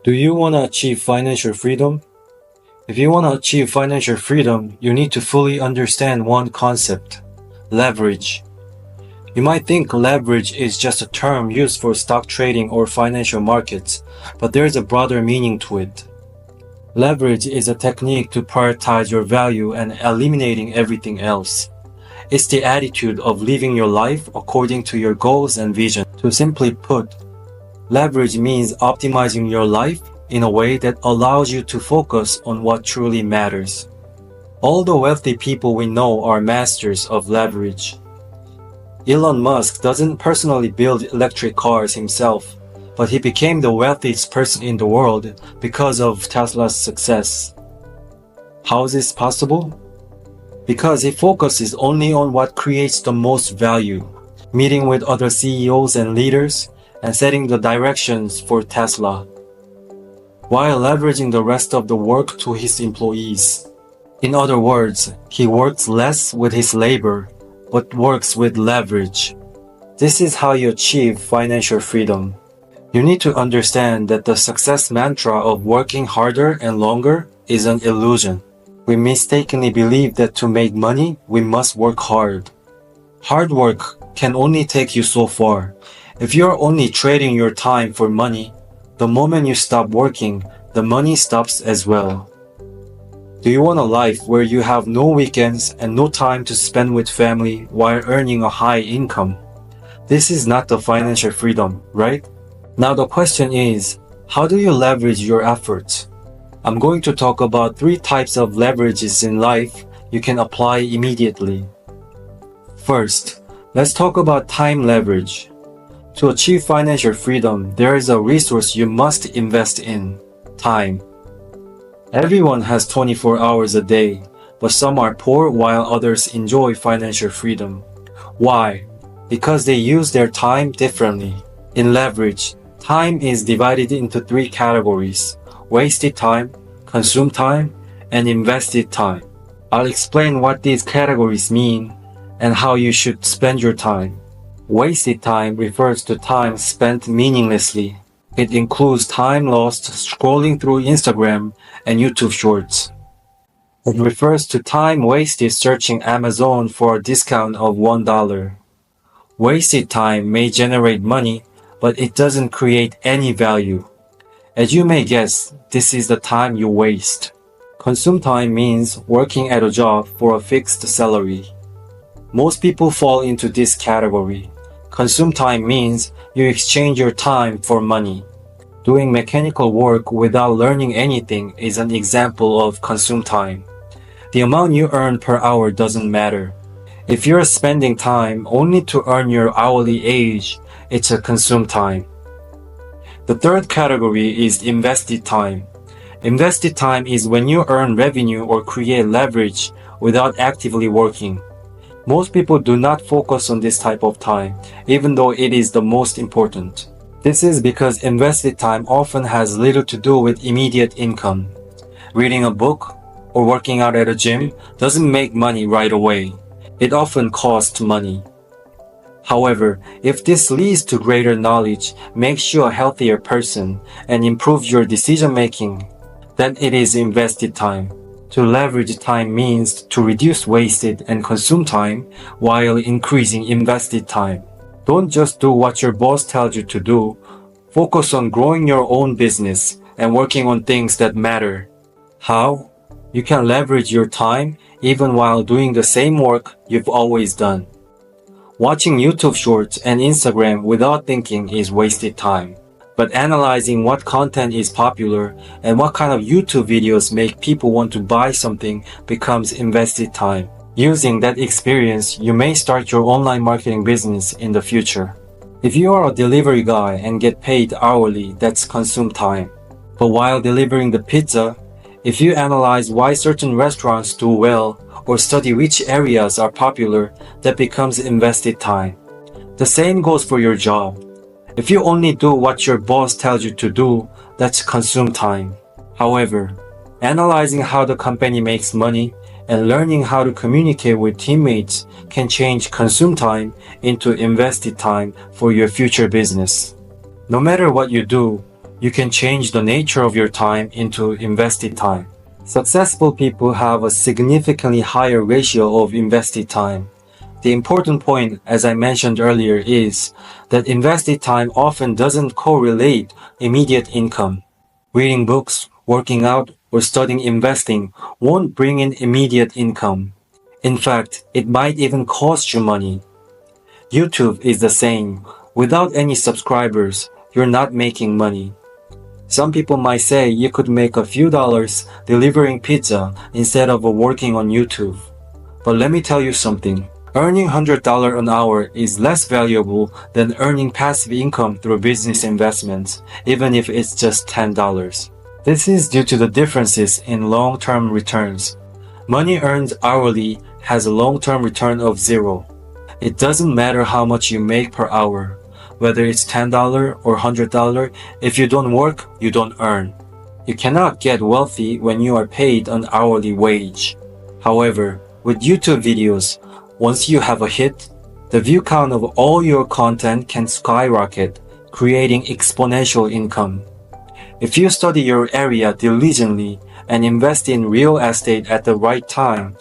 Do you want to achieve financial freedom? If you want to achieve financial freedom, you need to fully understand one concept: leverage. You might think leverage is just a term used for stock trading or financial markets, but there's a broader meaning to it. Leverage is a technique to prioritize your value and eliminating everything else. It's the attitude of living your life according to your goals and vision. To simply put, leverage means optimizing your life in a way that allows you to focus on what truly matters. All the wealthy people we know are masters of leverage. Elon Musk doesn't personally build electric cars himself, but he became the wealthiest person in the world because of Tesla's success. How is this possible? Because he focuses only on what creates the most value, meeting with other CEOs and leaders, and setting the directions for Tesla, while leveraging the rest of the work to his employees. In other words, he works less with his labor, but works with leverage. This is how you achieve financial freedom. You need to understand that the success mantra of working harder and longer is an illusion. We mistakenly believe that to make money, we must work hard. Hard work can only take you so far. If you're only trading your time for money, the moment you stop working, the money stops as well. Do you want a life where you have no weekends and no time to spend with family while earning a high income? This is not the financial freedom, right? Now the question is, how do you leverage your efforts? I'm going to talk about 3 types of leverages in life you can apply immediately. First, let's talk about time leverage. To achieve financial freedom, there is a resource you must invest in: time. Everyone has 24 hours a day, but some are poor while others enjoy financial freedom. Why? Because they use their time differently. In leverage, time is divided into 3 categories: wasted time, consumed time, and invested time. I'll explain what these categories mean and how you should spend your time. Wasted time refers to time spent meaninglessly. It includes time lost scrolling through Instagram and YouTube Shorts. It refers to time wasted searching Amazon for a discount of $1. Wasted time may generate money, but it doesn't create any value. As you may guess, this is the time you waste. Consumed time means working at a job for a fixed salary. Most people fall into this category. Consumed time means you exchange your time for money. Doing mechanical work without learning anything is an example of consumed time. The amount you earn per hour doesn't matter. If you're spending time only to earn your hourly wage, it's a consumed time. The third category is invested time. Invested time is when you earn revenue or create leverage without actively working. Most people do not focus on this type of time, even though it is the most important. This is because invested time often has little to do with immediate income. Reading a book or working out at a gym doesn't make money right away. It often costs money. However, if this leads to greater knowledge, makes you a healthier person, and improves your decision making, then it is invested time. To leverage time means to reduce wasted and consumed time while increasing invested time. Don't just do what your boss tells you to do. Focus on growing your own business and working on things that matter. How? You can leverage your time even while doing the same work you've always done. Watching YouTube Shorts and Instagram without thinking is wasted time. But analyzing what content is popular and what kind of YouTube videos make people want to buy something becomes invested time. Using that experience, you may start your online marketing business in the future. If you are a delivery guy and get paid hourly, that's consumed time. But while delivering the pizza, if you analyze why certain restaurants do well or study which areas are popular, that becomes invested time. The same goes for your job. If you only do what your boss tells you to do, that's consumed time. However, analyzing how the company makes money and learning how to communicate with teammates can change consumed time into invested time for your future business. No matter what you do, you can change the nature of your time into invested time. Successful people have a significantly higher ratio of invested time. The important point, as I mentioned earlier, is that invested time often doesn't correlate immediate income. Reading books, working out, or studying investing won't bring in immediate income. In fact, it might even cost you money. YouTube is the same. Without any subscribers, you're not making money. Some people might say you could make a few dollars delivering pizza instead of working on YouTube. But let me tell you something. Earning $100 an hour is less valuable than earning passive income through business investments, even if it's just $10. This is due to the differences in long-term returns. Money earned hourly has a long-term return of 0. It doesn't matter how much you make per hour, whether it's $10 or $100, if you don't work, you don't earn. You cannot get wealthy when you are paid an hourly wage. However, with YouTube videos, once you have a hit, the view count of all your content can skyrocket, creating exponential income. If you study your area diligently and invest in real estate at the right time,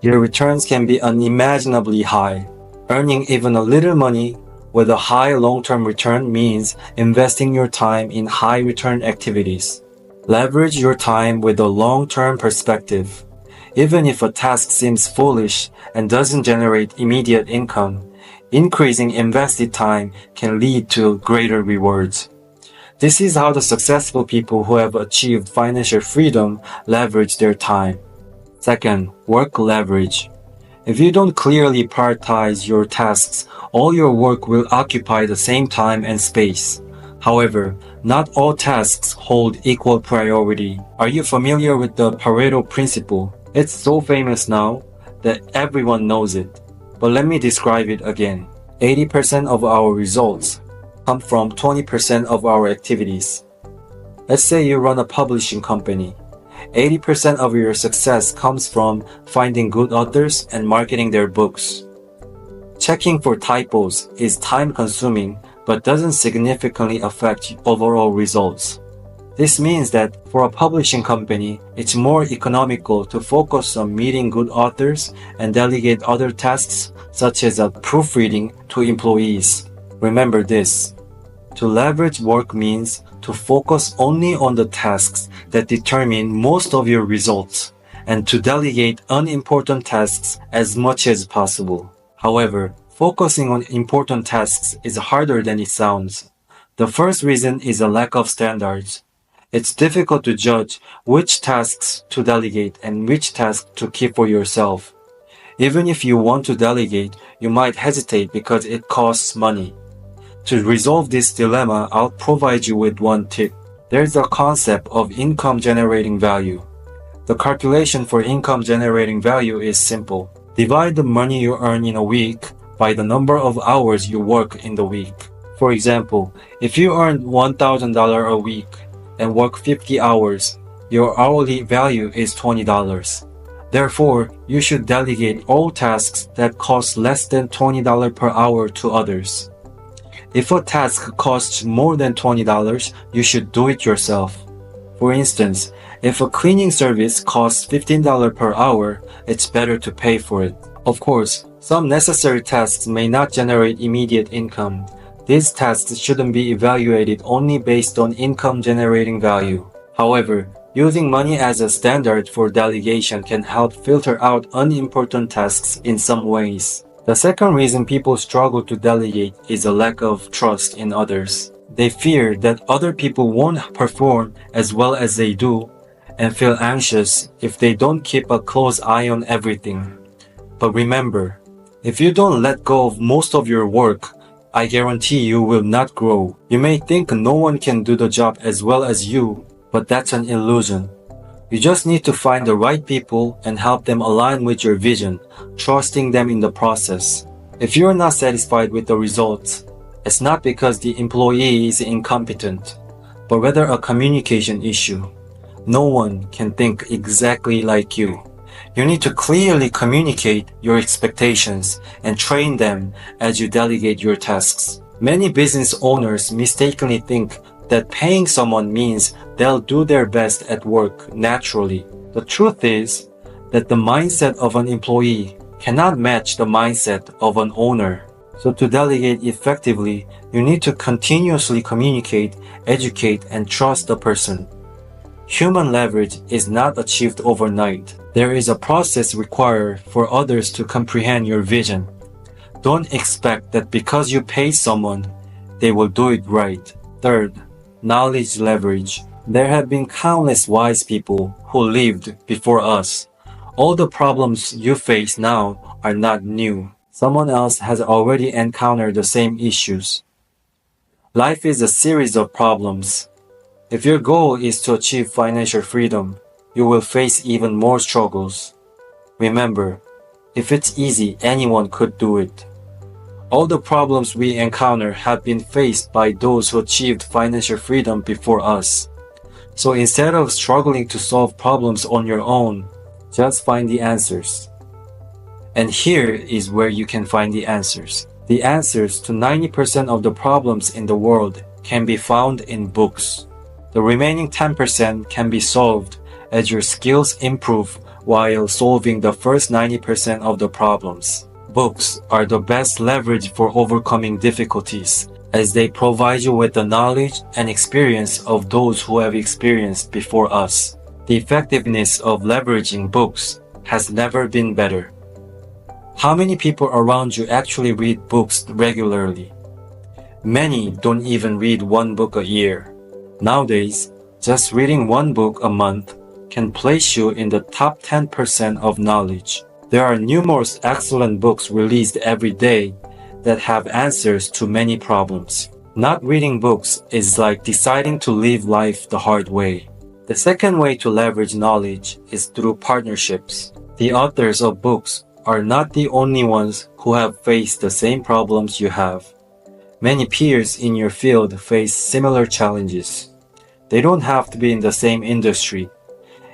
your returns can be unimaginably high. Earning even a little money with a high long-term return means investing your time in high-return activities. Leverage your time with a long-term perspective. Even if a task seems foolish and doesn't generate immediate income, increasing invested time can lead to greater rewards. This is how the successful people who have achieved financial freedom leverage their time. Second, work leverage. If you don't clearly prioritize your tasks, all your work will occupy the same time and space. However, not all tasks hold equal priority. Are you familiar with the Pareto Principle? It's so famous now that everyone knows it. But let me describe it again. 80% of our results come from 20% of our activities. Let's say you run a publishing company. 80% of your success comes from finding good authors and marketing their books. Checking for typos is time-consuming but doesn't significantly affect overall results. This means that for a publishing company, it's more economical to focus on meeting good authors and delegate other tasks such as proofreading to employees. Remember this. To leverage work means to focus only on the tasks that determine most of your results and to delegate unimportant tasks as much as possible. However, focusing on important tasks is harder than it sounds. The first reason is a lack of standards. It's difficult to judge which tasks to delegate and which tasks to keep for yourself. Even if you want to delegate, you might hesitate because it costs money. To resolve this dilemma, I'll provide you with one tip. There's a concept of income generating value. The calculation for income generating value is simple. Divide the money you earn in a week by the number of hours you work in the week. For example, if you earn $1,000 a week and work 50 hours, your hourly value is $20. Therefore, you should delegate all tasks that cost less than $20 per hour to others. If a task costs more than $20, you should do it yourself. For instance, if a cleaning service costs $15 per hour, it's better to pay for it. Of course, some necessary tasks may not generate immediate income. These tasks shouldn't be evaluated only based on income generating value. However, using money as a standard for delegation can help filter out unimportant tasks in some ways. The second reason people struggle to delegate is a lack of trust in others. They fear that other people won't perform as well as they do and feel anxious if they don't keep a close eye on everything. But remember, if you don't let go of most of your work, I guarantee you will not grow. You may think no one can do the job as well as you, but that's an illusion. You just need to find the right people and help them align with your vision, trusting them in the process. If you are not satisfied with the results, it's not because the employee is incompetent, but rather a communication issue. No one can think exactly like you. You need to clearly communicate your expectations and train them as you delegate your tasks. Many business owners mistakenly think that paying someone means they'll do their best at work naturally. The truth is that the mindset of an employee cannot match the mindset of an owner. So to delegate effectively, you need to continuously communicate, educate, and trust the person. Human leverage is not achieved overnight. There is a process required for others to comprehend your vision. Don't expect that because you pay someone, they will do it right. Third, knowledge leverage. There have been countless wise people who lived before us. All the problems you face now are not new. Someone else has already encountered the same issues. Life is a series of problems. If your goal is to achieve financial freedom, you will face even more struggles. Remember, if it's easy, anyone could do it. All the problems we encounter have been faced by those who achieved financial freedom before us. So instead of struggling to solve problems on your own, just find the answers. And here is where you can find the answers. The answers to 90% of the problems in the world can be found in books. The remaining 10% can be solved as your skills improve while solving the first 90% of the problems. Books are the best leverage for overcoming difficulties, as they provide you with the knowledge and experience of those who have experienced before us. The effectiveness of leveraging books has never been better. How many people around you actually read books regularly? Many don't even read one book a year. Nowadays, just reading one book a month can place you in the top 10% of knowledge. There are numerous excellent books released every day that have answers to many problems. Not reading books is like deciding to live life the hard way. The second way to leverage knowledge is through partnerships. The authors of books are not the only ones who have faced the same problems you have. Many peers in your field face similar challenges. They don't have to be in the same industry.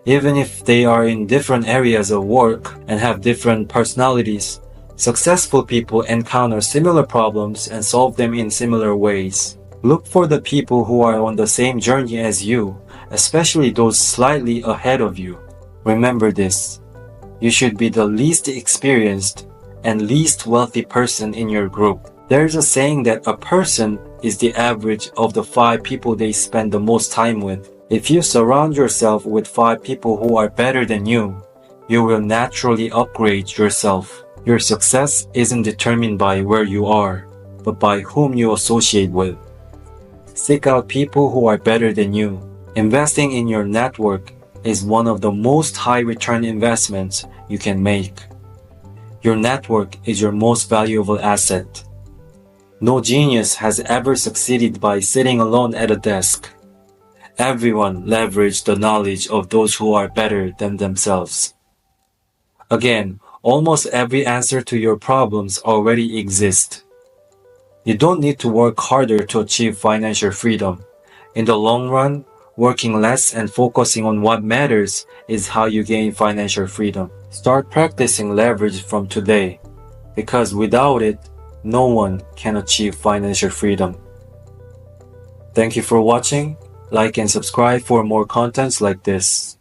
Even if they are in different areas of work and have different personalities, successful people encounter similar problems and solve them in similar ways. Look for the people who are on the same journey as you, especially those slightly ahead of you. Remember this. You should be the least experienced and least wealthy person in your group. There's a saying that a person is the average of the 5 people they spend the most time with. If you surround yourself with 5 people who are better than you, you will naturally upgrade yourself. Your success isn't determined by where you are, but by whom you associate with. Seek out people who are better than you. Investing in your network is one of the most high return investments you can make. Your network is your most valuable asset. No genius has ever succeeded by sitting alone at a desk. Everyone leveraged the knowledge of those who are better than themselves. Again, almost every answer to your problems already exists. You don't need to work harder to achieve financial freedom. In the long run, working less and focusing on what matters is how you gain financial freedom. Start practicing leverage from today, because without it, no one can achieve financial freedom. Thank you for watching. Like and subscribe for more contents like this.